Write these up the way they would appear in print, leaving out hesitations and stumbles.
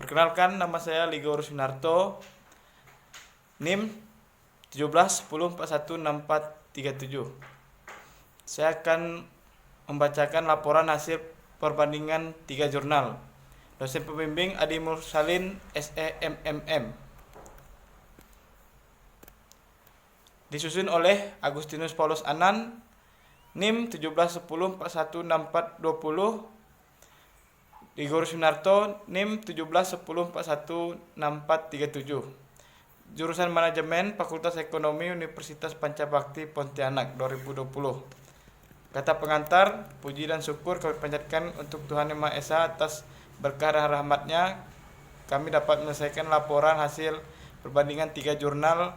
Perkenalkan, nama saya Ligor Sunarto, NIM 1710416437. Saya akan membacakan laporan hasil perbandingan 3 jurnal. Dosen pembimbing Adi Mursalin, SEMMM. Disusun oleh Agustinus Paulus Anan, NIM 1710416420. Ligor Sunarto, NIM 1710416437. Jurusan Manajemen, Fakultas Ekonomi, Universitas Pancabakti Pontianak 2020. Kata pengantar, puji dan syukur kami panjatkan untuk Tuhan Yang Maha Esa atas berkah dan rahmat-Nya. Kami dapat menyelesaikan laporan hasil perbandingan 3 jurnal.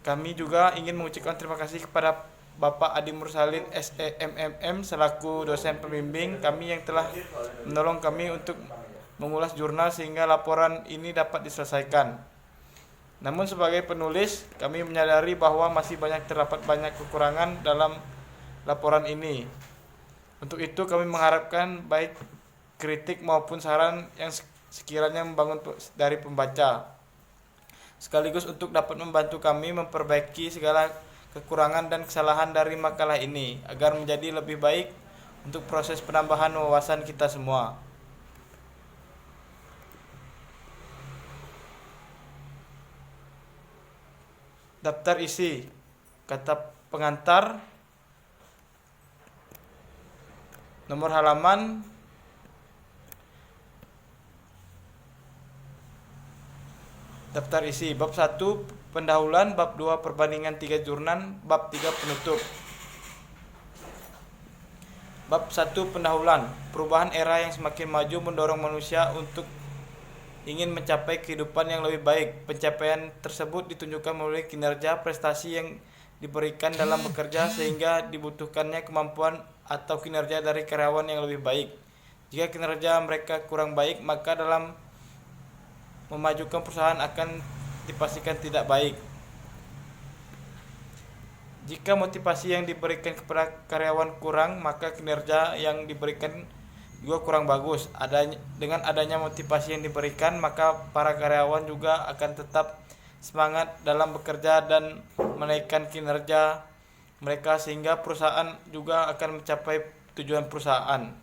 Kami juga ingin mengucapkan terima kasih kepada Bapak Adi Mursalin, SEMMM, selaku dosen pembimbing kami yang telah menolong kami untuk mengulas jurnal sehingga laporan ini dapat diselesaikan. Namun sebagai penulis, kami menyadari bahwa masih terdapat banyak kekurangan dalam laporan ini. Untuk itu kami mengharapkan baik kritik maupun saran yang sekiranya membangun dari pembaca, sekaligus untuk dapat membantu kami memperbaiki segala kekurangan dan kesalahan dari makalah ini agar menjadi lebih baik untuk proses penambahan wawasan kita semua. Daftar isi. Kata pengantar, nomor halaman, daftar isi. Bab 1 pendahuluan, bab 2 perbandingan 3 jurnal, bab 3 penutup. Bab 1 pendahuluan. Perubahan era yang semakin maju mendorong manusia untuk ingin mencapai kehidupan yang lebih baik. Pencapaian tersebut ditunjukkan melalui kinerja prestasi yang diberikan dalam bekerja sehingga dibutuhkannya kemampuan atau kinerja dari karyawan yang lebih baik. Jika kinerja mereka kurang baik, maka dalam memajukan perusahaan akan dipastikan tidak baik. Jika motivasi yang diberikan kepada karyawan kurang, maka kinerja yang diberikan juga kurang bagus. Dengan adanya motivasi yang diberikan, maka para karyawan juga akan tetap semangat dalam bekerja dan menaikkan kinerja mereka sehingga perusahaan juga akan mencapai tujuan perusahaan.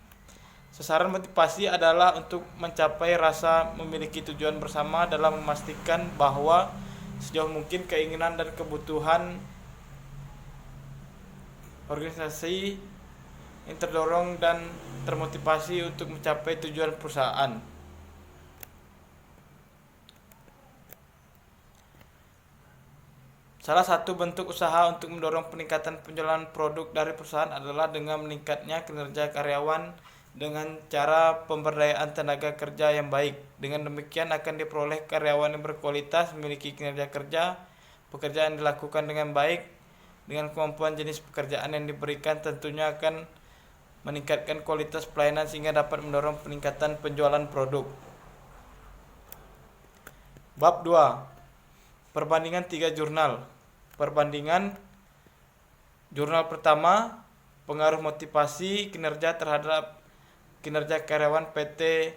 Sasaran motivasi adalah untuk mencapai rasa memiliki tujuan bersama dalam memastikan bahwa sejauh mungkin keinginan dan kebutuhan organisasi yang terdorong dan termotivasi untuk mencapai tujuan perusahaan. Salah satu bentuk usaha untuk mendorong peningkatan penjualan produk dari perusahaan adalah dengan meningkatnya kinerja karyawan dengan cara pemberdayaan tenaga kerja yang baik. Dengan demikian akan diperoleh karyawan yang berkualitas, memiliki kinerja kerja, pekerjaan dilakukan dengan baik, dengan kemampuan jenis pekerjaan yang diberikan tentunya akan meningkatkan kualitas pelayanan sehingga dapat mendorong peningkatan penjualan produk. Bab 2. Perbandingan 3 jurnal. Perbandingan jurnal pertama, pengaruh motivasi kinerja terhadap kinerja karyawan PT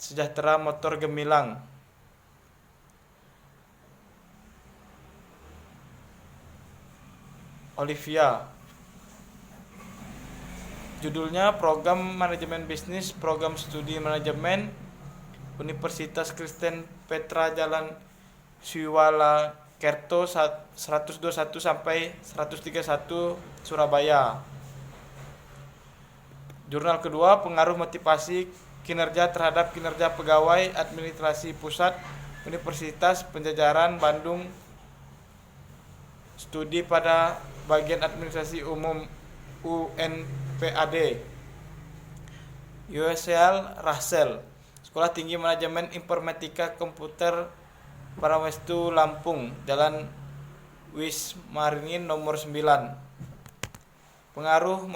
Sejahtera Motor Gemilang. Olivia. Judulnya Program Manajemen Bisnis, Program Studi Manajemen, Universitas Kristen Petra, Jalan Siwala Kerto 121 sampai 131 Surabaya. Jurnal kedua, pengaruh motivasi kinerja terhadap kinerja pegawai administrasi pusat Universitas Padjadjaran Bandung, studi pada bagian administrasi umum UNPAD. Yosel Rahsel, Sekolah Tinggi Manajemen Informatika Komputer Parawestu Lampung, Jalan Wismaringin nomor 9. Pengaruh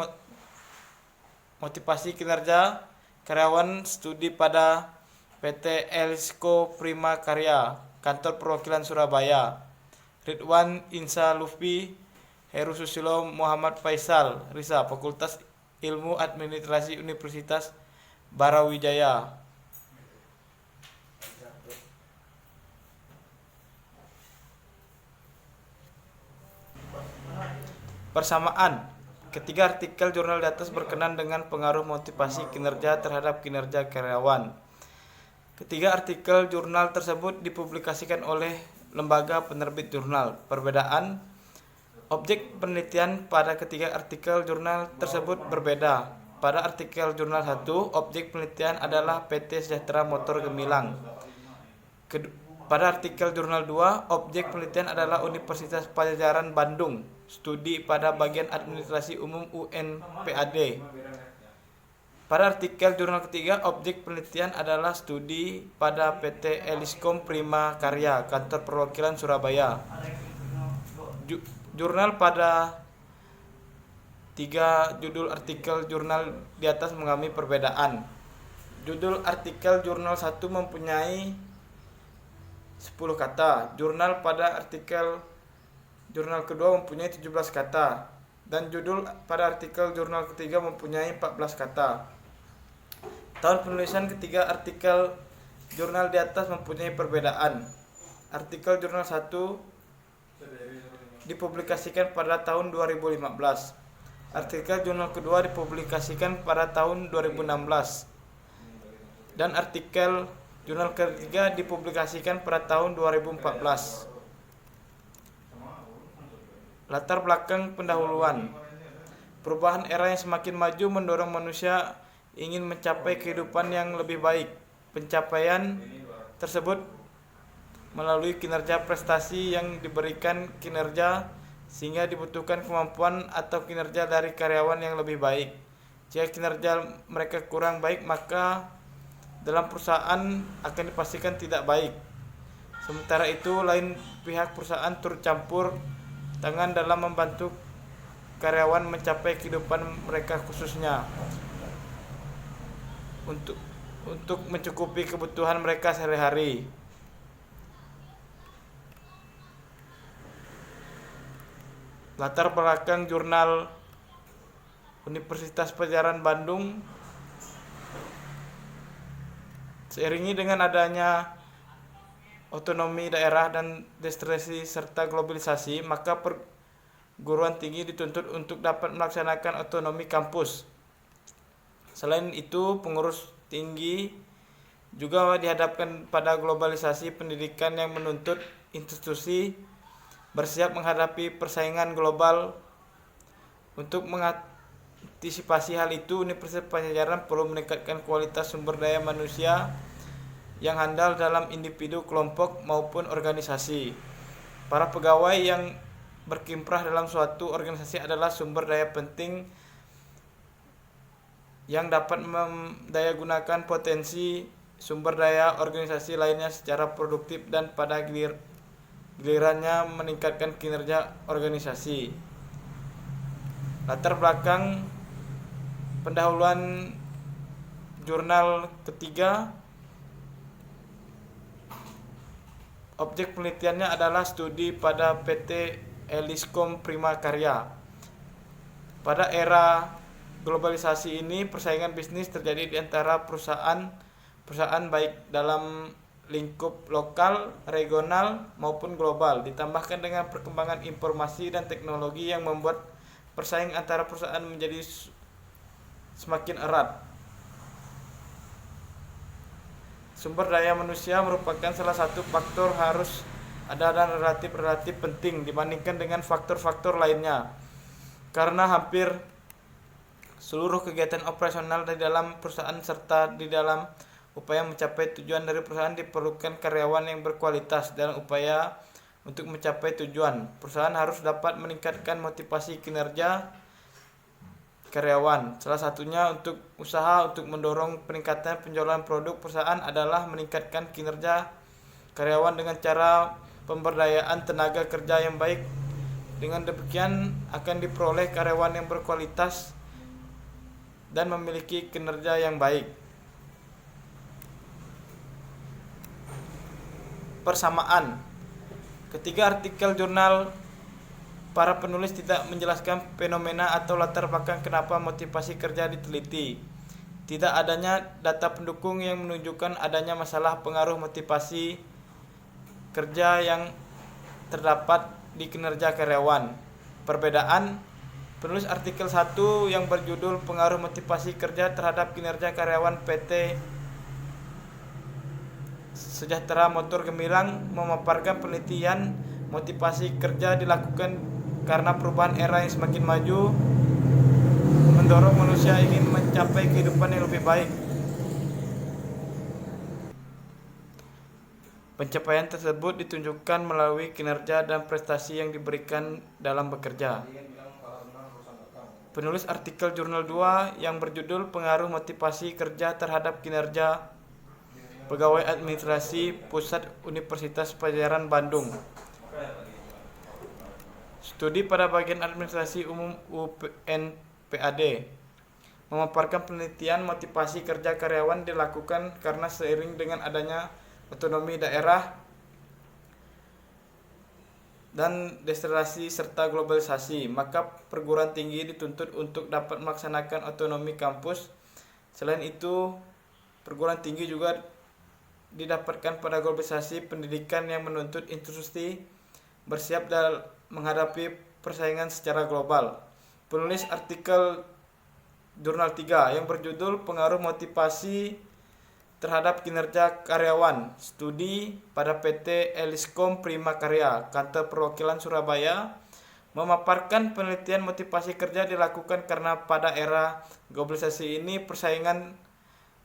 motivasi kinerja karyawan, studi pada PT Elisco Prima Karya, Kantor Perwakilan Surabaya. Ridwan Insa Lufbi, Heru Susilo Muhammad Faisal, Risa, Fakultas Ilmu Administrasi Universitas Barawijaya. Persamaan. Ketiga artikel jurnal di atas berkenan dengan pengaruh motivasi kinerja terhadap kinerja karyawan. Ketiga artikel jurnal tersebut dipublikasikan oleh lembaga penerbit jurnal. Perbedaan objek penelitian pada ketiga artikel jurnal tersebut berbeda. Pada artikel jurnal 1, objek penelitian adalah PT Sejahtera Motor Gemilang. Pada artikel jurnal 2, objek penelitian adalah Universitas Padjadjaran Bandung, studi pada bagian administrasi umum UNPAD. Pada artikel jurnal ketiga, objek penelitian adalah studi pada PT Eliskom Prima Karya, kantor perwakilan Surabaya. Jurnal pada 3 judul artikel jurnal di atas mengalami perbedaan. Judul artikel jurnal 1 mempunyai 10 kata. Jurnal pada artikel jurnal kedua mempunyai 17 kata. Dan judul pada artikel jurnal ketiga mempunyai 14 kata. Tahun penulisan ketiga artikel jurnal di atas mempunyai perbedaan. Artikel jurnal 1 dipublikasikan pada tahun 2015. Artikel jurnal kedua dipublikasikan pada tahun 2016. Dan artikel jurnal ketiga dipublikasikan pada tahun 2014. Latar belakang pendahuluan. Perubahan era yang semakin maju mendorong manusia ingin mencapai kehidupan yang lebih baik. Pencapaian tersebut melalui kinerja prestasi yang diberikan kinerja sehingga dibutuhkan kemampuan atau kinerja dari karyawan yang lebih baik. Jika kinerja mereka kurang baik, maka dalam perusahaan akan dipastikan tidak baik. Sementara itu, lain pihak perusahaan turut campur tangan dalam membantu karyawan mencapai kehidupan mereka khususnya untuk mencukupi kebutuhan mereka sehari-hari. Latar belakang jurnal Universitas Padjadjaran Bandung. Seiringi dengan adanya otonomi daerah dan desentralisasi serta globalisasi, maka perguruan tinggi dituntut untuk dapat melaksanakan otonomi kampus. Selain itu, pengurus tinggi juga dihadapkan pada globalisasi pendidikan yang menuntut institusi bersiap menghadapi persaingan global. Untuk mengantisipasi hal itu, Universitas Padjadjaran perlu meningkatkan kualitas sumber daya manusia yang handal dalam individu, kelompok, maupun organisasi. Para pegawai yang berkiprah dalam suatu organisasi adalah sumber daya penting yang dapat mendayagunakan potensi sumber daya organisasi lainnya secara produktif dan pada gilirannya meningkatkan kinerja organisasi. Latar belakang pendahuluan jurnal ketiga. Objek penelitiannya adalah studi pada PT Eliskom Prima Karya. Pada era globalisasi ini, persaingan bisnis terjadi di antara perusahaan baik dalam lingkup lokal, regional, maupun global. Ditambahkan dengan perkembangan informasi dan teknologi yang membuat persaingan antara perusahaan menjadi semakin erat. Sumber daya manusia merupakan salah satu faktor harus ada dan relatif penting dibandingkan dengan faktor-faktor lainnya. Karena hampir seluruh kegiatan operasional di dalam perusahaan serta di dalam upaya mencapai tujuan dari perusahaan diperlukan karyawan yang berkualitas. Dalam upaya untuk mencapai tujuan, perusahaan harus dapat meningkatkan motivasi kinerja karyawan. Salah satunya untuk usaha untuk mendorong peningkatan penjualan produk perusahaan adalah meningkatkan kinerja karyawan dengan cara pemberdayaan tenaga kerja yang baik. Dengan demikian akan diperoleh karyawan yang berkualitas dan memiliki kinerja yang baik. Persamaan. Ketiga artikel jurnal para penulis tidak menjelaskan fenomena atau latar belakang kenapa motivasi kerja diteliti. Tidak adanya data pendukung yang menunjukkan adanya masalah pengaruh motivasi kerja yang terdapat di kinerja karyawan. Perbedaan: penulis artikel 1 yang berjudul Pengaruh Motivasi Kerja Terhadap Kinerja Karyawan PT Sejahtera Motor Gemilang memaparkan penelitian motivasi kerja dilakukan karena perubahan era yang semakin maju mendorong manusia ingin mencapai kehidupan yang lebih baik. Pencapaian tersebut ditunjukkan melalui kinerja dan prestasi yang diberikan dalam bekerja. Penulis artikel Jurnal 2 yang berjudul Pengaruh Motivasi Kerja Terhadap Kinerja Pegawai Administrasi Pusat Universitas Padjadjaran Bandung. Studi pada bagian Administrasi Umum UNPAD memaparkan penelitian motivasi kerja karyawan dilakukan karena seiring dengan adanya otonomi daerah dan desentralisasi serta globalisasi, maka perguruan tinggi dituntut untuk dapat melaksanakan otonomi kampus. Selain itu, perguruan tinggi juga didapatkan pada globalisasi pendidikan yang menuntut institusi bersiap dalam menghadapi persaingan secara global. Penulis artikel Jurnal 3 yang berjudul Pengaruh Motivasi Terhadap Kinerja Karyawan, studi pada PT Eliscom Prima Karya, Kantor Perwakilan Surabaya, memaparkan penelitian motivasi kerja dilakukan karena pada era globalisasi ini persaingan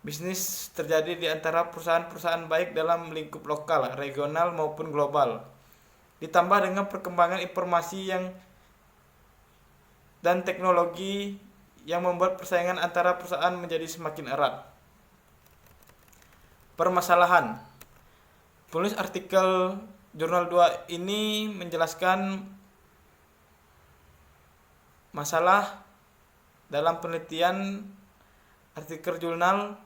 bisnis terjadi di antara perusahaan-perusahaan baik dalam lingkup lokal, regional maupun global. Ditambah dengan perkembangan informasi dan teknologi yang membuat persaingan antara perusahaan menjadi semakin erat. Permasalahan. Penulis artikel Jurnal 2 ini menjelaskan masalah dalam penelitian artikel jurnal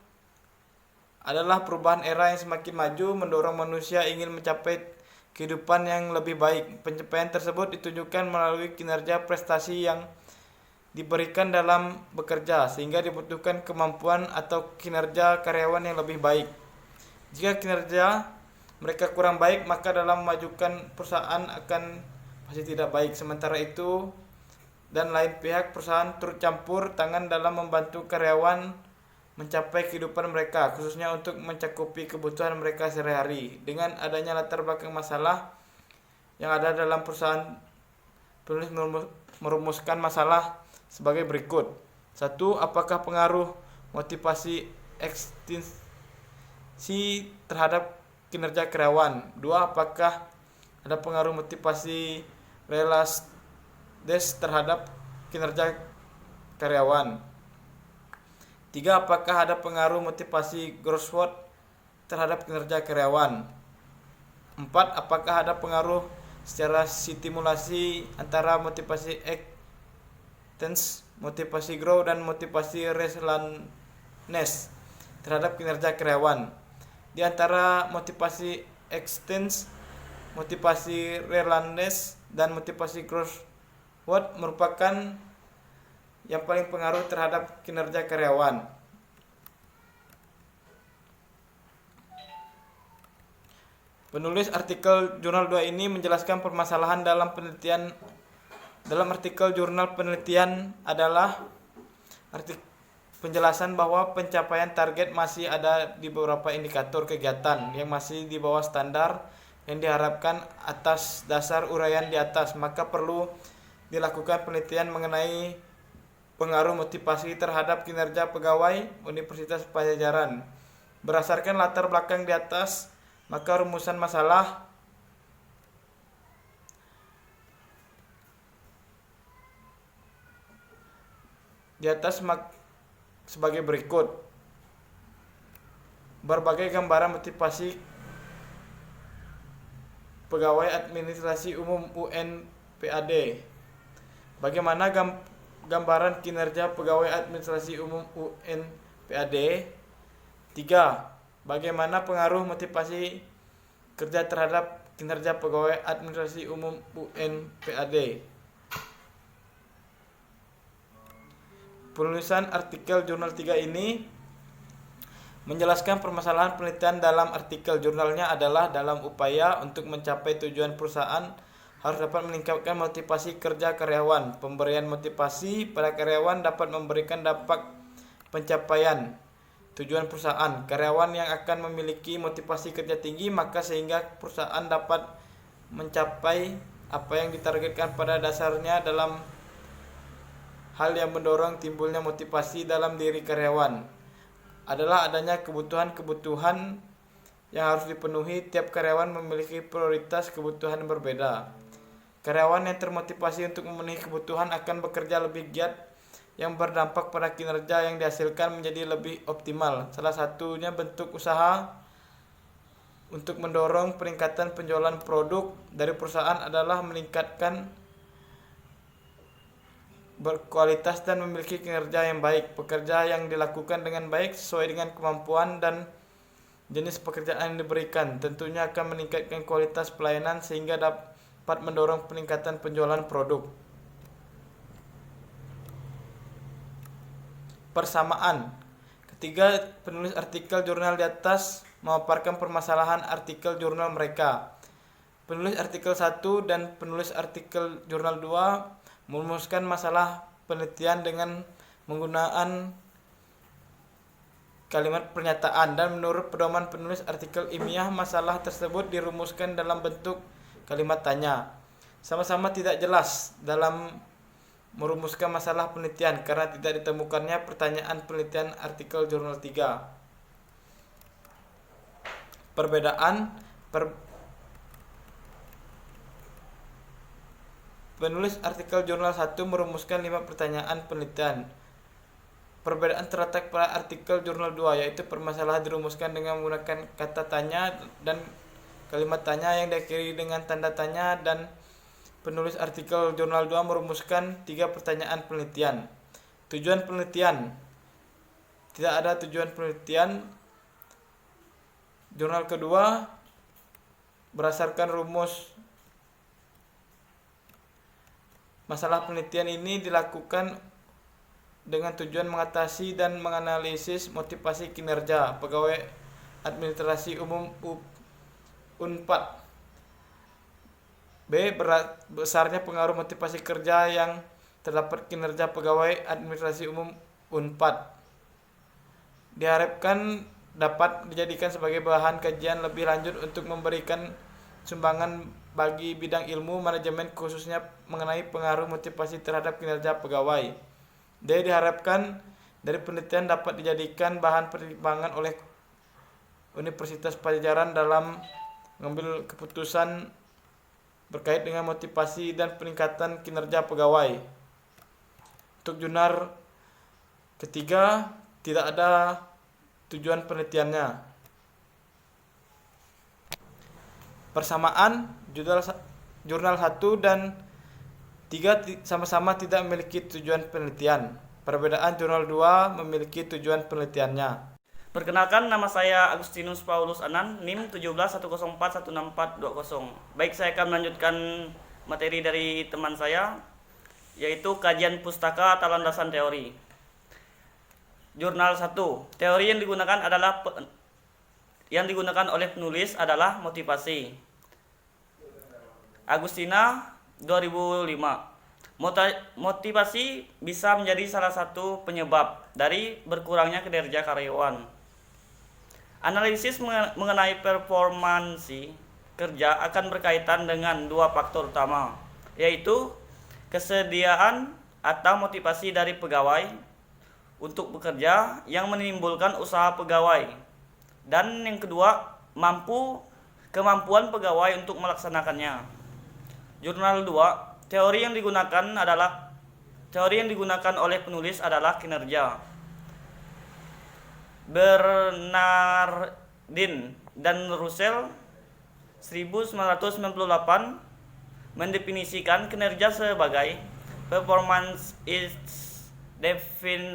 adalah perubahan era yang semakin maju mendorong manusia ingin mencapai kehidupan yang lebih baik. Pencapaian tersebut ditunjukkan melalui kinerja prestasi yang diberikan dalam bekerja, sehingga dibutuhkan kemampuan atau kinerja karyawan yang lebih baik. Jika kinerja mereka kurang baik, maka dalam memajukan perusahaan akan pasti tidak baik. Sementara itu, dan lain pihak perusahaan turut campur tangan dalam membantu karyawan mencapai kehidupan mereka, khususnya untuk mencakupi kebutuhan mereka sehari-hari. Dengan adanya latar belakang masalah yang ada dalam perusahaan, penulis merumuskan masalah sebagai berikut. 1. Apakah pengaruh motivasi ekstrinsi terhadap kinerja karyawan? 2. Apakah ada pengaruh motivasi relasdes terhadap kinerja karyawan? 3. Apakah ada pengaruh motivasi Grossworth terhadap kinerja karyawan? 4. Apakah ada pengaruh secara stimulasi antara motivasi motivasi grow dan motivasi relentless terhadap kinerja karyawan? Di antara motivasi extens, motivasi relentless dan motivasi growth merupakan yang paling pengaruh terhadap kinerja karyawan. Penulis artikel Jurnal 2 ini menjelaskan permasalahan dalam penelitian. Dalam artikel jurnal penelitian adalah penjelasan bahwa pencapaian target masih ada di beberapa indikator kegiatan yang masih di bawah standar yang diharapkan atas dasar uraian di atas, maka perlu dilakukan penelitian mengenai pengaruh motivasi terhadap kinerja pegawai Universitas Padjadjaran. Berdasarkan latar belakang di atas, maka rumusan masalah di atas sebagai berikut. Berbagai gambaran motivasi pegawai administrasi umum UNPAD. Bagaimana gambaran kinerja pegawai administrasi umum UNPAD? 3. Bagaimana pengaruh motivasi kerja terhadap kinerja pegawai administrasi umum UNPAD? Penulisan artikel Jurnal 3 ini Menjelaskan permasalahan penelitian dalam artikel jurnalnya adalah dalam upaya untuk mencapai tujuan perusahaan harus dapat meningkatkan motivasi kerja karyawan. Pemberian motivasi pada karyawan dapat memberikan dampak pencapaian tujuan perusahaan. Karyawan yang akan memiliki motivasi kerja tinggi maka sehingga perusahaan dapat mencapai apa yang ditargetkan. Pada dasarnya dalam hal yang mendorong timbulnya motivasi dalam diri karyawan adalah adanya kebutuhan-kebutuhan yang harus dipenuhi. Tiap karyawan memiliki prioritas kebutuhan yang berbeda. Karyawan yang termotivasi untuk memenuhi kebutuhan akan bekerja lebih giat yang berdampak pada kinerja yang dihasilkan menjadi lebih optimal. Salah satunya bentuk usaha untuk mendorong peningkatan penjualan produk dari perusahaan adalah meningkatkan berkualitas dan memiliki kinerja yang baik. Pekerja yang dilakukan dengan baik sesuai dengan kemampuan dan jenis pekerjaan yang diberikan tentunya akan meningkatkan kualitas pelayanan sehingga dapat mendorong peningkatan penjualan produk. Persamaan. Ketiga, penulis artikel jurnal di atas memaparkan permasalahan artikel jurnal mereka. Penulis artikel 1 dan penulis artikel jurnal 2 merumuskan masalah penelitian dengan menggunakan kalimat pernyataan, dan menurut pedoman penulis artikel ilmiah masalah tersebut dirumuskan dalam bentuk kalimat tanya. Sama-sama tidak jelas dalam merumuskan masalah penelitian karena tidak ditemukannya pertanyaan penelitian artikel jurnal 3. Penulis artikel jurnal 1 merumuskan 5 pertanyaan penelitian. Perbedaan terletak pada artikel jurnal 2, yaitu permasalahan dirumuskan dengan menggunakan kata tanya dan kalimat tanya yang diakhiri dengan tanda tanya, dan penulis artikel jurnal 2 merumuskan 3 pertanyaan penelitian. Tujuan penelitian. Tidak ada tujuan penelitian. Jurnal kedua berdasarkan rumus masalah penelitian ini dilakukan dengan tujuan mengatasi dan menganalisis motivasi kinerja pegawai administrasi umum Unpad. B. Besarnya pengaruh motivasi kerja yang terdapat kinerja pegawai administrasi umum Unpad. Diharapkan dapat dijadikan sebagai bahan kajian lebih lanjut untuk memberikan sumbangan bagi bidang ilmu manajemen khususnya mengenai pengaruh motivasi terhadap kinerja pegawai. D. Diharapkan dari penelitian dapat dijadikan bahan pertimbangan oleh Universitas Pajajaran dalam mengambil keputusan berkait dengan motivasi dan peningkatan kinerja pegawai. Untuk jurnal ketiga tidak ada tujuan penelitiannya. Persamaan, jurnal 1 dan 3 sama-sama tidak memiliki tujuan penelitian. Perbedaan jurnal 2 memiliki tujuan penelitiannya. Perkenalkan, nama saya Agustinus Paulus Anan, NIM 171041640. Baik, saya akan melanjutkan materi dari teman saya, yaitu kajian pustaka atau landasan teori. Jurnal 1. Teori yang digunakan oleh penulis adalah motivasi. Agustina 2005. Motivasi bisa menjadi salah satu penyebab dari berkurangnya kinerja karyawan. Analisis mengenai performansi kerja akan berkaitan dengan 2 faktor utama, yaitu kesediaan atau motivasi dari pegawai untuk bekerja yang menimbulkan usaha pegawai, dan yang kedua, kemampuan pegawai untuk melaksanakannya. Jurnal 2, teori yang digunakan oleh penulis adalah kinerja. Bernardin dan Russell 1998 mendefinisikan kinerja sebagai performance is defined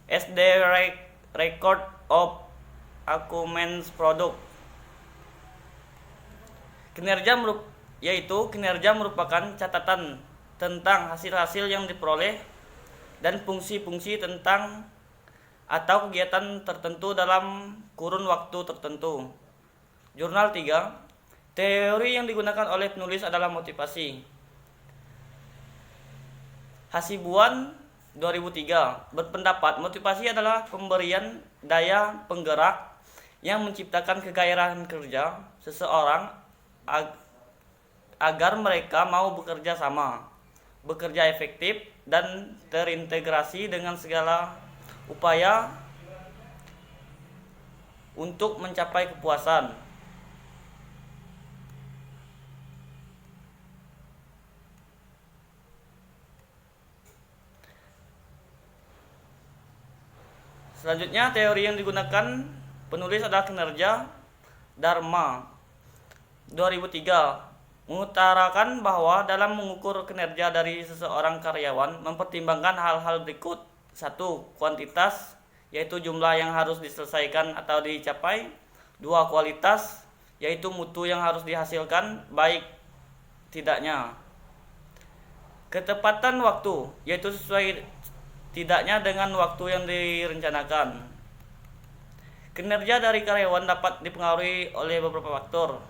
as the record of achievements product. Kinerja merupakan catatan tentang hasil-hasil yang diperoleh dan fungsi-fungsi tentang atau kegiatan tertentu dalam kurun waktu tertentu. Jurnal 3. Teori yang digunakan oleh penulis adalah motivasi. Hasibuan 2003 berpendapat motivasi adalah pemberian daya penggerak yang menciptakan kegairahan kerja seseorang agar mereka mau bekerja sama, bekerja efektif, dan terintegrasi dengan segala upaya untuk mencapai kepuasan. Selanjutnya, teori yang digunakan penulis adalah kinerja Dharma 2003 mengutarakan bahwa dalam mengukur kinerja dari seseorang karyawan mempertimbangkan hal-hal berikut. 1. Kuantitas, yaitu jumlah yang harus diselesaikan atau dicapai. 2. Kualitas, yaitu mutu yang harus dihasilkan baik tidaknya. Ketepatan waktu, yaitu sesuai tidaknya dengan waktu yang direncanakan. Kinerja dari karyawan dapat dipengaruhi oleh beberapa faktor.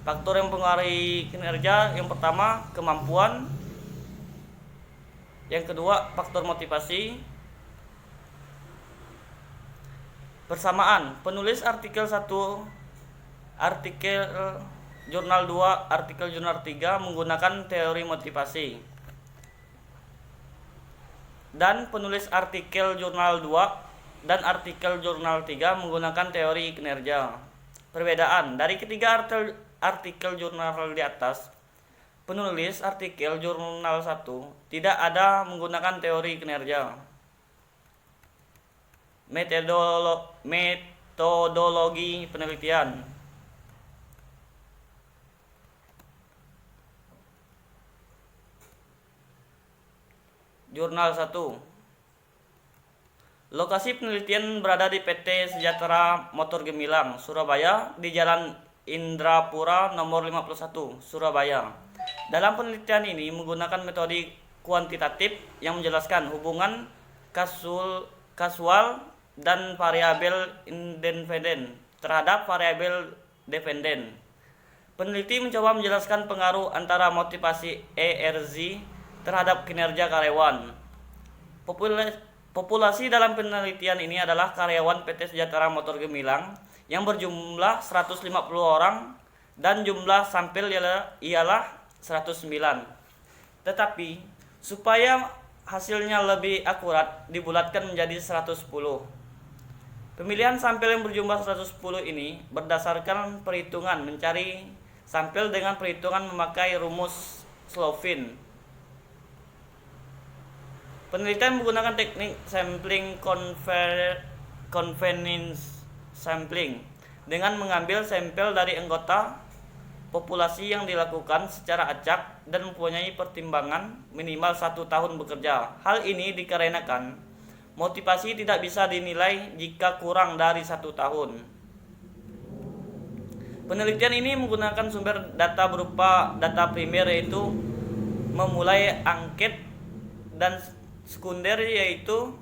Faktor yang mempengaruhi kinerja yang pertama kemampuan, yang kedua faktor motivasi. Persamaan, penulis artikel 1, artikel jurnal 2, artikel jurnal 3 menggunakan teori motivasi. Dan penulis artikel jurnal 2 dan artikel jurnal 3 menggunakan teori kinerja. Perbedaan dari ketiga artikel jurnal di atas, penulis artikel jurnal 1 tidak ada menggunakan teori kinerja. Metodologi penelitian. Jurnal 1. Lokasi penelitian berada di PT Sejahtera Motor Gemilang, Surabaya, di Jalan Indrapura nomor 51, Surabaya. Dalam penelitian ini menggunakan metode kuantitatif yang menjelaskan hubungan kasual dan variabel independen terhadap variabel dependen. Peneliti mencoba menjelaskan pengaruh antara motivasi ERZ terhadap kinerja karyawan. Populasi dalam penelitian ini adalah karyawan PT Sejahtera Motor Gemilang yang berjumlah 150 orang dan jumlah sampel ialah 109. Tetapi supaya hasilnya lebih akurat dibulatkan menjadi 110. Pemilihan sampel yang berjumlah 110 ini berdasarkan perhitungan mencari sampel dengan perhitungan memakai rumus Slovin. Penelitian menggunakan teknik sampling convenience sampling dengan mengambil sampel dari anggota populasi yang dilakukan secara acak dan mempunyai pertimbangan minimal 1 tahun bekerja. Hal ini dikarenakan motivasi tidak bisa dinilai jika kurang dari 1 tahun. Penelitian ini menggunakan sumber data berupa data primer yaitu memulai angket dan sekunder yaitu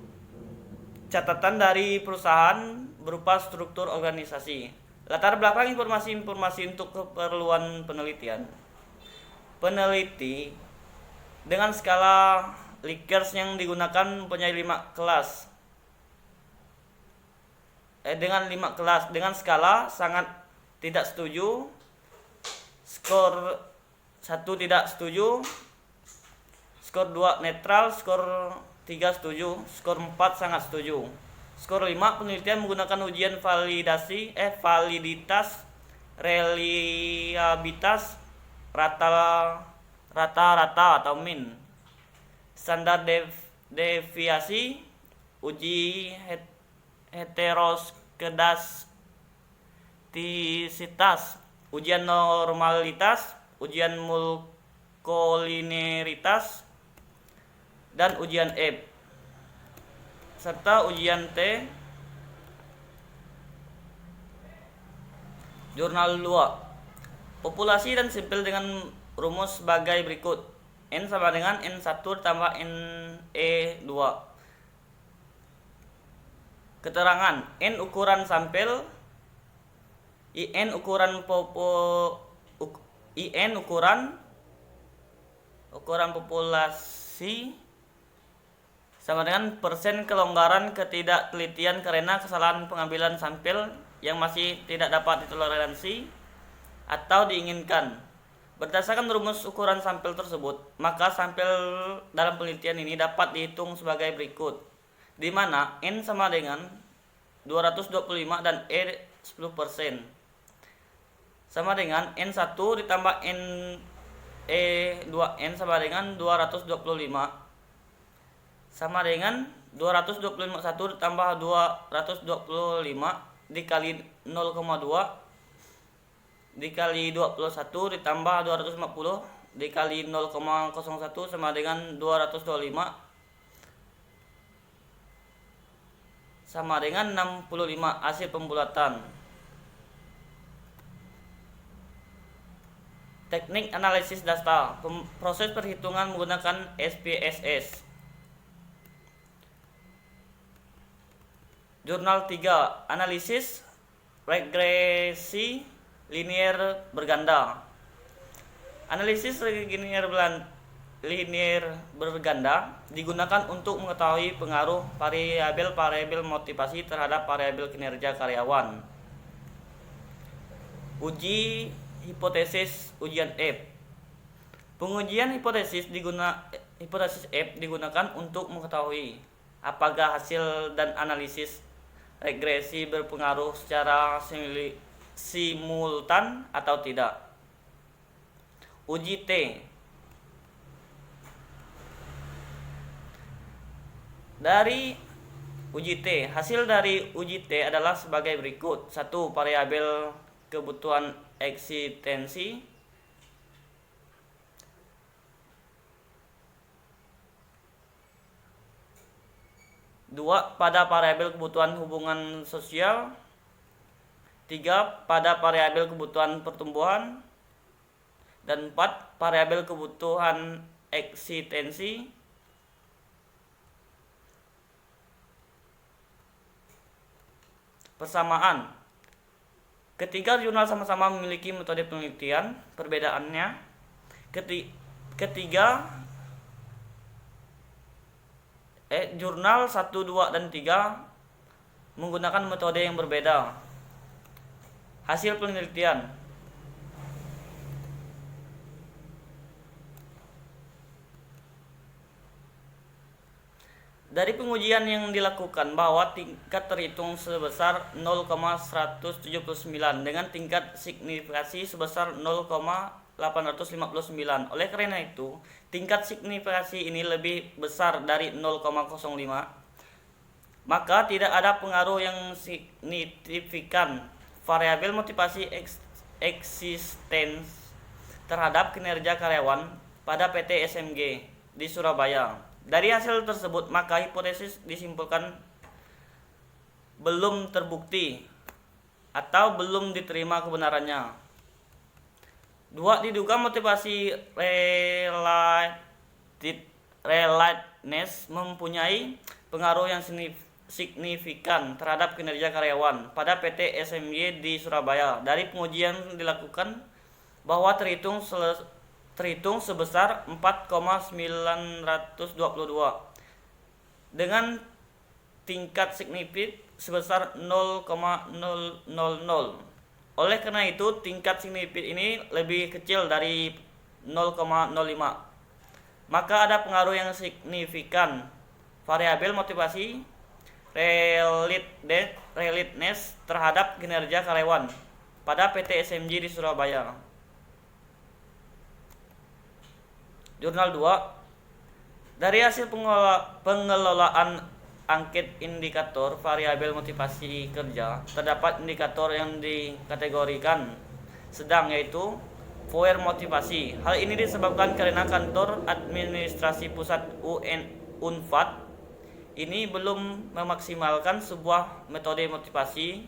catatan dari perusahaan berupa struktur organisasi. Latar belakang informasi-informasi untuk keperluan penelitian. Peneliti dengan skala Likert yang digunakan mempunyai 5 kelas. Dengan 5 kelas dengan skala sangat tidak setuju, skor 1 tidak setuju, skor 2 netral, skor 3 setuju, skor 4 sangat setuju. Skor 5 penelitian menggunakan ujian validitas, reliabilitas, rata-rata atau min. Standar deviasi, uji heteroskedastisitas, ujian normalitas, ujian mulkolineritas, dan ujian E serta ujian T. Jurnal 2. Populasi dan sampel dengan rumus sebagai berikut. N sama dengan N1 tambah NE2. Keterangan N ukuran sampel, IN ukuran IN ukuran populasi sama dengan persen kelonggaran ketidaktelitian karena kesalahan pengambilan sampel yang masih tidak dapat ditoleransi atau diinginkan. Berdasarkan rumus ukuran sampel tersebut, maka sampel dalam penelitian ini dapat dihitung sebagai berikut, di mana N sama dengan 225 dan E 10%. Sama dengan N1 ditambah E2N sama dengan 225 sama dengan 225 1 ditambah 225 dikali 0,2 dikali 21 ditambah 250 dikali 0,01 sama dengan 225 sama dengan 65 hasil pembulatan. Teknik analisis data, proses perhitungan menggunakan SPSS. Jurnal 3, analisis regresi linier berganda. Analisis linier berganda digunakan untuk mengetahui pengaruh variabel motivasi terhadap variabel kinerja karyawan. Uji hipotesis ujian F. Pengujian hipotesis F digunakan untuk mengetahui apakah hasil dan analisis regresi berpengaruh secara simultan atau tidak. Uji T. Dari uji T, hasil dari uji T adalah sebagai berikut. 1. Variabel kebutuhan eksistensi. 2. Pada variabel kebutuhan hubungan sosial. 3. Pada variabel kebutuhan pertumbuhan. Dan 4. Variabel kebutuhan eksistensi. Persamaan. Ketiga jurnal sama-sama memiliki metode penelitian. Perbedaannya, jurnal 1, 2, dan 3 menggunakan metode yang berbeda. Hasil penelitian. Dari pengujian yang dilakukan bahwa tingkat terhitung sebesar 0,179 dengan tingkat signifikasi sebesar 0,859. Oleh karena itu, tingkat signifikasi ini lebih besar dari 0,05. Maka tidak ada pengaruh yang signifikan variabel motivasi eksistens terhadap kinerja karyawan pada PT SMG di Surabaya. Dari hasil tersebut, maka hipotesis disimpulkan belum terbukti atau belum diterima kebenarannya. 2. Diduga motivasi relatedness mempunyai pengaruh yang signifikan terhadap kinerja karyawan pada PT SMY di Surabaya. Dari pengujian dilakukan bahwa terhitung sebesar 4,922 dengan tingkat signifikan sebesar 0,000. Oleh karena itu, tingkat signifikan ini lebih kecil dari 0,05. Maka ada pengaruh yang signifikan variabel motivasi relatedness terhadap kinerja karyawan pada PT SMG di Surabaya. Jurnal 2. Dari hasil pengelolaan angket indikator variabel motivasi kerja, terdapat indikator yang dikategorikan sedang, yaitu power motivasi. Hal ini disebabkan karena kantor administrasi pusat Unpad ini belum memaksimalkan sebuah metode motivasi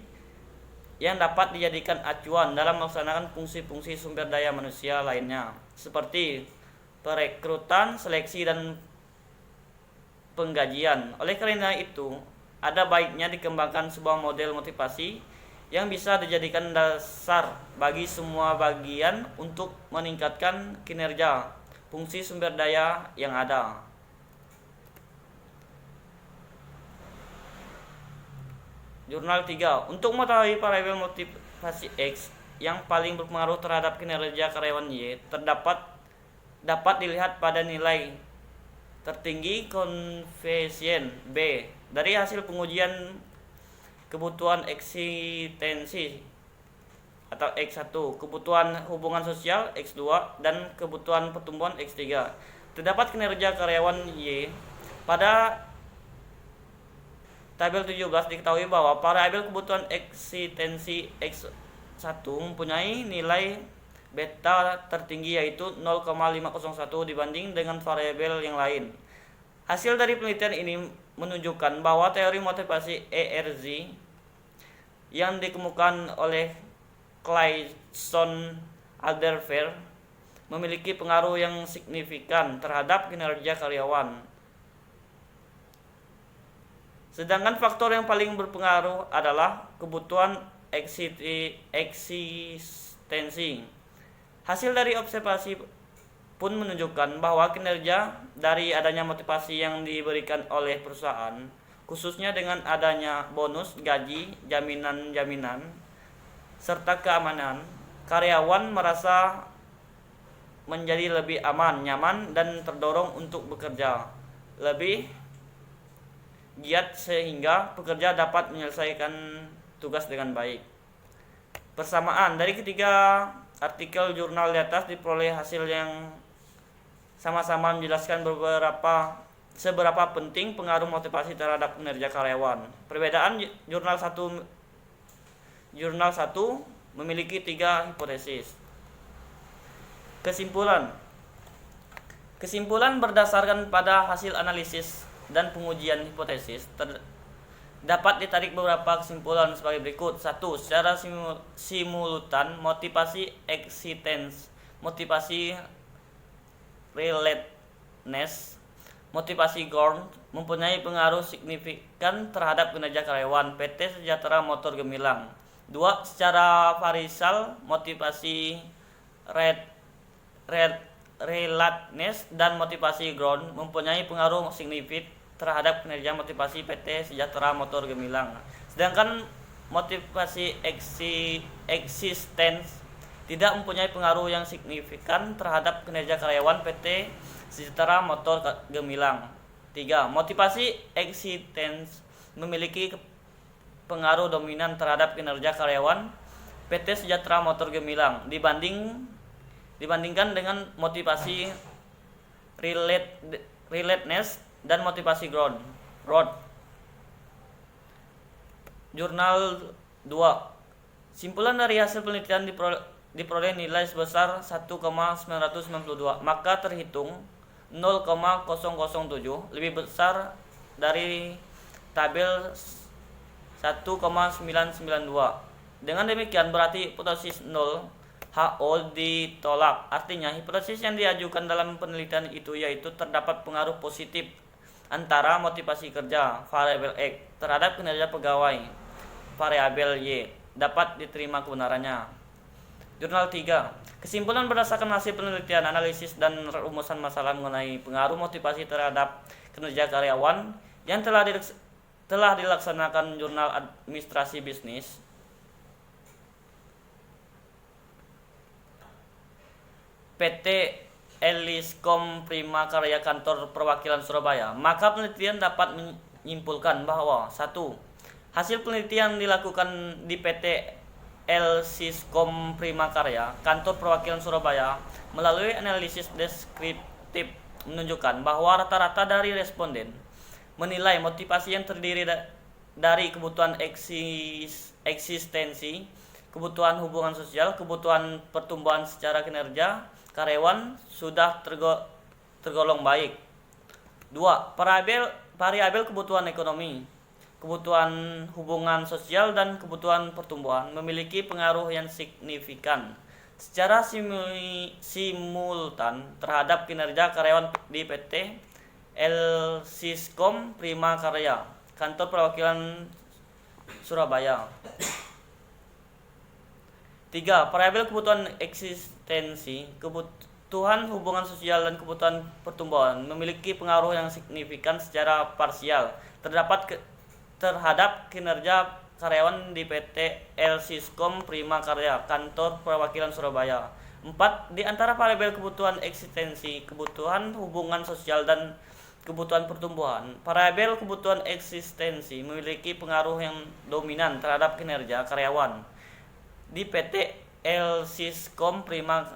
yang dapat dijadikan acuan dalam melaksanakan fungsi-fungsi sumber daya manusia lainnya, seperti perekrutan, seleksi, dan penggajian. Oleh karena itu, ada baiknya dikembangkan sebuah model motivasi yang bisa dijadikan dasar bagi semua bagian untuk meningkatkan kinerja fungsi sumber daya yang ada. Jurnal 3. Untuk mengetahui variabel motivasi X yang paling berpengaruh terhadap kinerja karyawan Y dapat dilihat pada nilai tertinggi koefisien B dari hasil pengujian kebutuhan eksistensi atau X1, kebutuhan hubungan sosial X2, dan kebutuhan pertumbuhan X3. Terdapat kinerja karyawan Y. Pada tabel 17 diketahui bahwa variabel kebutuhan eksistensi X1 mempunyai nilai beta tertinggi yaitu 0,501 dibanding dengan variabel yang lain. Hasil dari penelitian ini menunjukkan bahwa teori motivasi ERZ yang dikemukakan oleh Clayson Alderfer memiliki pengaruh yang signifikan terhadap kinerja karyawan. Sedangkan faktor yang paling berpengaruh adalah kebutuhan eksistensi. Hasil dari observasi pun menunjukkan bahwa kinerja dari adanya motivasi yang diberikan oleh perusahaan, khususnya dengan adanya bonus, gaji, jaminan-jaminan, serta keamanan, karyawan merasa menjadi lebih aman, nyaman, dan terdorong untuk bekerja lebih giat sehingga pekerja dapat menyelesaikan tugas dengan baik. Persamaan dari ketiga artikel jurnal di atas diperoleh hasil yang sama-sama menjelaskan seberapa penting pengaruh motivasi terhadap kinerja karyawan. Perbedaan jurnal 1 memiliki 3 hipotesis. Kesimpulan berdasarkan pada hasil analisis dan pengujian hipotesis dapat ditarik beberapa kesimpulan sebagai berikut. 1. Secara simultan, motivasi eksistens, motivasi relatedness, motivasi ground mempunyai pengaruh signifikan terhadap kinerja karyawan PT Sejahtera Motor Gemilang. 2. Secara varisal, motivasi relatedness dan motivasi ground mempunyai pengaruh signifikan terhadap kinerja motivasi PT Sejahtera Motor Gemilang. Sedangkan motivasi eksistens tidak mempunyai pengaruh yang signifikan terhadap kinerja karyawan PT Sejahtera Motor Gemilang. 3. Motivasi eksistens memiliki pengaruh dominan terhadap kinerja karyawan PT Sejahtera Motor Gemilang dibandingkan dengan motivasi relatedness dan motivasi growth. Jurnal 2. Simpulan dari hasil penelitian diperoleh nilai sebesar 1,992, maka terhitung 0,007 lebih besar dari tabel 1,992. Dengan demikian berarti hipotesis 0 HO ditolak. Artinya hipotesis yang diajukan dalam penelitian itu yaitu terdapat pengaruh positif antara motivasi kerja variabel X terhadap kinerja pegawai variabel Y dapat diterima kebenarannya. Jurnal 3. Kesimpulan berdasarkan hasil penelitian, analisis, dan rumusan masalah mengenai pengaruh motivasi terhadap kinerja karyawan yang telah dilaksanakan Jurnal Administrasi Bisnis. PT Eliskom Prima Karya Kantor Perwakilan Surabaya. Maka penelitian dapat menyimpulkan bahwa 1. Hasil penelitian dilakukan di PT Eliskom Prima Karya Kantor Perwakilan Surabaya melalui analisis deskriptif menunjukkan bahwa rata-rata dari responden menilai motivasi yang terdiri dari kebutuhan eksistensi, kebutuhan hubungan sosial, kebutuhan pertumbuhan secara kinerja karyawan sudah tergolong baik. 2. Variabel kebutuhan ekonomi, kebutuhan hubungan sosial, dan kebutuhan pertumbuhan memiliki pengaruh yang signifikan secara simultan terhadap kinerja karyawan di PT Eliskom Prima Karya. Kantor Perwakilan Surabaya. 3. Variabel kebutuhan eksistensi, kebutuhan hubungan sosial dan kebutuhan pertumbuhan memiliki pengaruh yang signifikan secara parsial terhadap kinerja karyawan di PT El Siskom Prima Karya, Kantor Perwakilan Surabaya. 4. Di antara variabel kebutuhan eksistensi, kebutuhan hubungan sosial dan kebutuhan pertumbuhan, variabel kebutuhan eksistensi memiliki pengaruh yang dominan terhadap kinerja karyawan di PT El Siskom Prima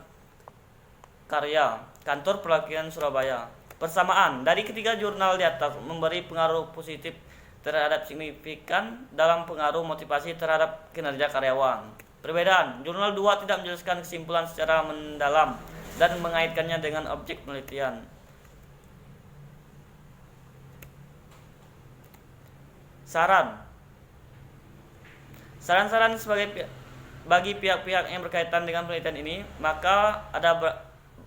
Karya, Kantor Perwakilan Surabaya. Persamaan dari ketiga jurnal di atas memberi pengaruh positif terhadap signifikan dalam pengaruh motivasi terhadap kinerja karyawan. Perbedaan, jurnal 2 tidak menjelaskan kesimpulan secara mendalam dan mengaitkannya dengan objek penelitian. Saran-saran bagi pihak-pihak yang berkaitan dengan penelitian ini, maka ada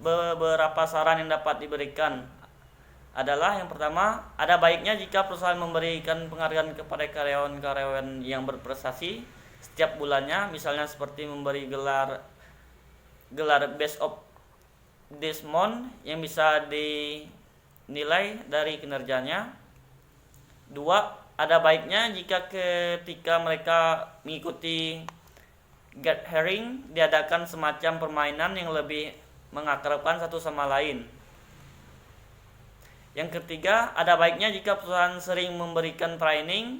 beberapa saran yang dapat diberikan. Adalah yang pertama, ada baiknya jika perusahaan memberikan penghargaan kepada karyawan-karyawan yang berprestasi setiap bulannya, misalnya seperti memberi gelar Best of this month yang bisa dinilai dari kinerjanya. 2. Ada baiknya jika ketika mereka mengikuti gathering diadakan semacam permainan yang lebih mengakrabkan satu sama lain. Yang ketiga, ada baiknya jika perusahaan sering memberikan training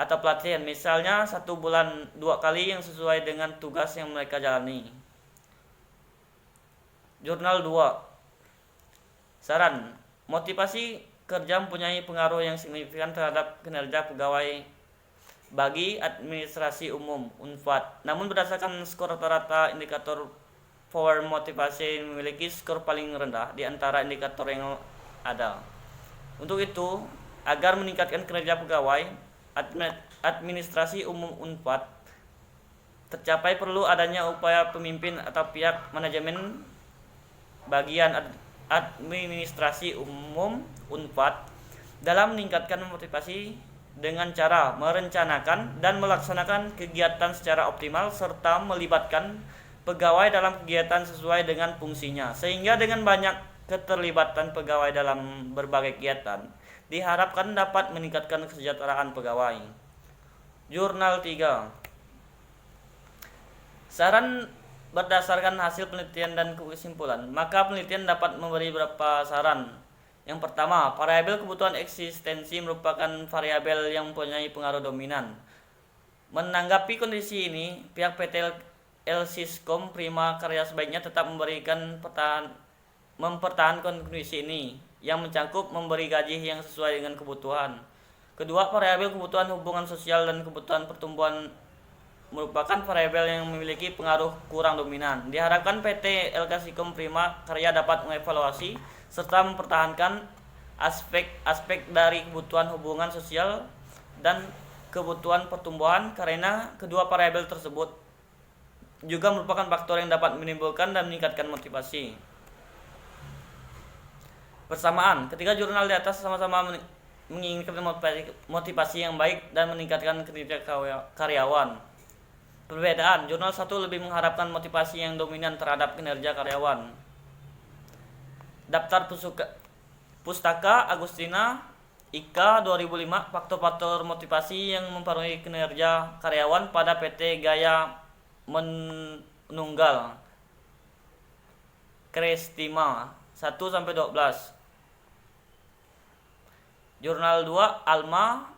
atau pelatihan, misalnya 1 bulan 2 kali yang sesuai dengan tugas yang mereka jalani. Jurnal 2. Saran, motivasi kerja mempunyai pengaruh yang signifikan terhadap kinerja pegawai bagi administrasi umum (UNPAD). Namun berdasarkan skor rata-rata indikator power motivasi memiliki skor paling rendah di antara indikator yang ada. Untuk itu, agar meningkatkan kinerja pegawai administrasi umum UNPAD tercapai, perlu adanya upaya pemimpin atau pihak manajemen bagian administrasi umum UNPAD dalam meningkatkan motivasi dengan cara merencanakan dan melaksanakan kegiatan secara optimal serta melibatkan pegawai dalam kegiatan sesuai dengan fungsinya, sehingga dengan banyak keterlibatan pegawai dalam berbagai kegiatan diharapkan dapat meningkatkan kesejahteraan pegawai. Jurnal 3. Saran berdasarkan hasil penelitian dan kesimpulan, maka penelitian dapat memberi beberapa saran. Yang pertama, variabel kebutuhan eksistensi merupakan variabel yang mempunyai pengaruh dominan. Menanggapi kondisi ini, pihak PT El Siskom Prima Karya sebaiknya tetap mempertahankan kondisi ini yang mencakup memberi gaji yang sesuai dengan kebutuhan. Kedua, variabel kebutuhan hubungan sosial dan kebutuhan pertumbuhan merupakan variabel yang memiliki pengaruh kurang dominan. Diharapkan PT El Siskom Prima Karya dapat mengevaluasi serta mempertahankan aspek-aspek dari kebutuhan hubungan sosial dan kebutuhan pertumbuhan, karena kedua variabel tersebut juga merupakan faktor yang dapat menimbulkan dan meningkatkan motivasi. Bersamaan, ketiga jurnal di atas sama-sama menginginkan motivasi yang baik dan meningkatkan kinerja karyawan. Perbedaan, jurnal 1 lebih mengharapkan motivasi yang dominan terhadap kinerja karyawan. Daftar Pustaka Agustina IKA 2005, faktor-faktor motivasi yang mempengaruhi kinerja karyawan pada PT Gaya Menunggal. Krestima 1-12. Jurnal 2 Alma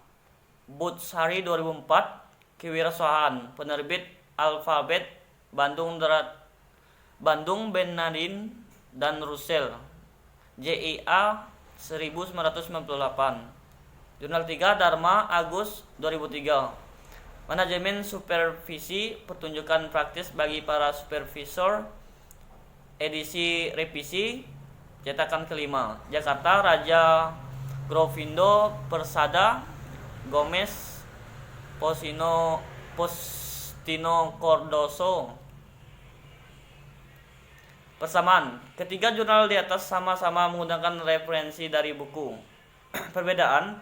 Butsari 2004, Kewirausahaan, penerbit Alfabet, Bandung Bernardin dan Russell, JIA 1998. Jurnal 3 Dharma Agus 2003, Manajemen Supervisi Pertunjukan Praktis bagi para Supervisor, edisi revisi, cetakan kelima, Jakarta, Raja Grovindo Persada, Gomez Postino Cordoso. Persamaan, ketiga jurnal di atas sama-sama menggunakan referensi dari buku. Perbedaan,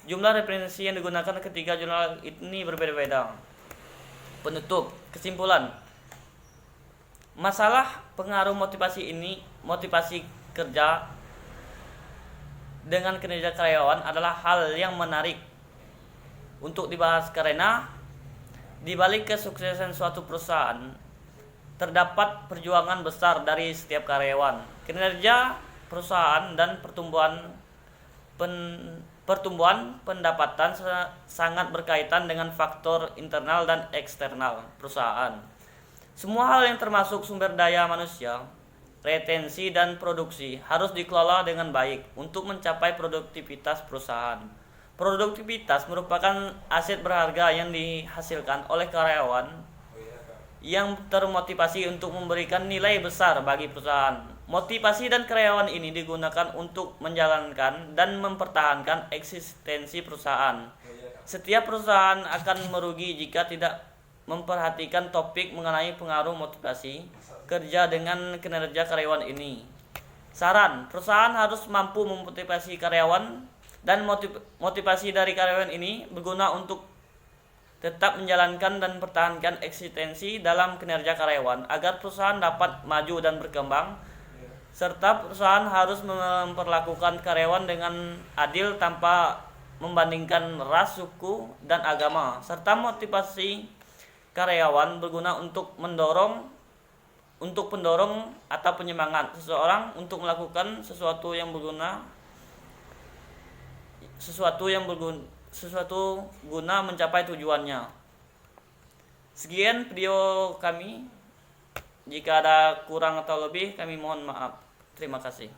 Jumlah referensi yang digunakan ketiga jurnal ini berbeda-beda. Penutup, kesimpulan. Masalah pengaruh motivasi kerja dengan kinerja karyawan adalah hal yang menarik untuk dibahas karena di balik kesuksesan suatu perusahaan terdapat perjuangan besar dari setiap karyawan. Kinerja perusahaan dan pertumbuhan pendapatan sangat berkaitan dengan faktor internal dan eksternal perusahaan. Semua hal yang termasuk sumber daya manusia, retensi dan produksi harus dikelola dengan baik untuk mencapai produktivitas perusahaan. Produktivitas merupakan aset berharga yang dihasilkan oleh karyawan yang termotivasi untuk memberikan nilai besar bagi perusahaan. Motivasi dan karyawan ini digunakan untuk menjalankan dan mempertahankan eksistensi perusahaan. Setiap perusahaan akan merugi jika tidak memperhatikan topik mengenai pengaruh motivasi kerja dengan kinerja karyawan ini. Saran, perusahaan harus mampu memotivasi karyawan dan motivasi dari karyawan ini berguna untuk tetap menjalankan dan mempertahankan eksistensi dalam kinerja karyawan agar perusahaan dapat maju dan berkembang, serta perusahaan harus memperlakukan karyawan dengan adil tanpa membandingkan ras, suku, dan agama, serta motivasi karyawan berguna untuk pendorong atau penyemangat seseorang untuk melakukan sesuatu guna mencapai tujuannya. Sekian video kami. Jika ada kurang atau lebih, kami mohon maaf. Terima kasih.